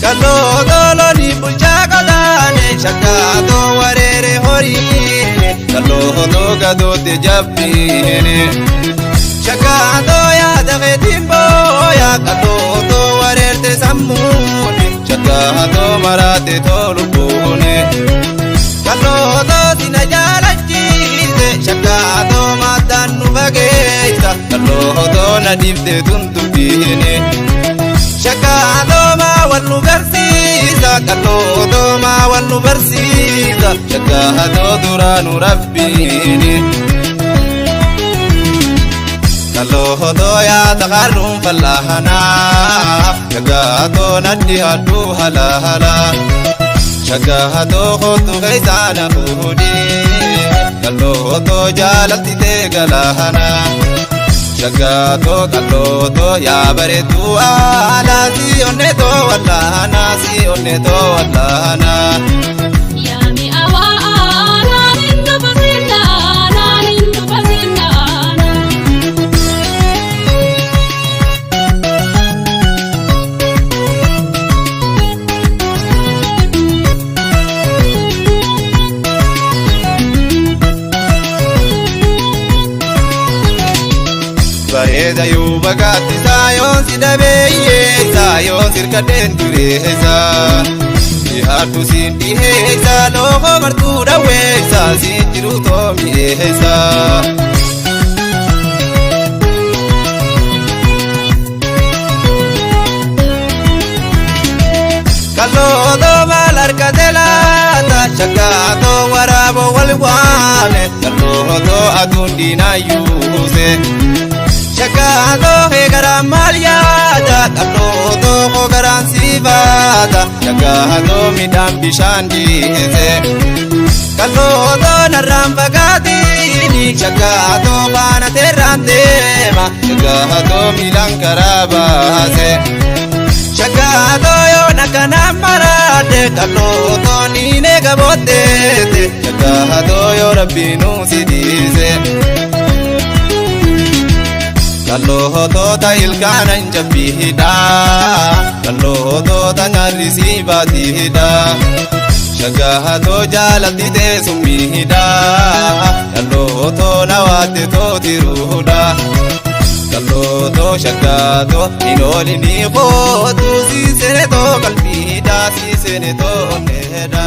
kallo ni bulchaga dane shakato warere horine kallo gado te jabbine shakato ya dage timbo ya kallo warere sammune shakato marate tolubune kallo dina jalajite shakato madanu bageita kallo nadifte tuntubine shakato ma wallu bersisa kallo ma wallu bersisa shakato duranu rabbini kallo ya taqarrum fallahana shakato nadi adu halala shakato khotu gaisana hudi kallo jalati te galahana shakato kallo ya baretu ala si onneto wallahana si onneto wallahana yami awa ala nindu basilla bareda yu bagatti sayon sidabeye sayon sirkaden dureza hatu sindi heza loho martuda weza sinjiru to miheza kallo do malarka delata shakato warabo walwane kallo do adundina yuse shakato he garam maliyada kallo ho garam sivada shakato midam bishandise kallo naram bagadini shakato bana terandema shakato milan karabase shakato yo nakana marade kallo nine gabote shakato yo rabbinu sidise kallo ta ilkana injabihida kallo ta narisi batihida shakato jalati te sumihida kallo nawate to tiruda kallo shakato inolini khotu si sene to kalbihida si sene to nehda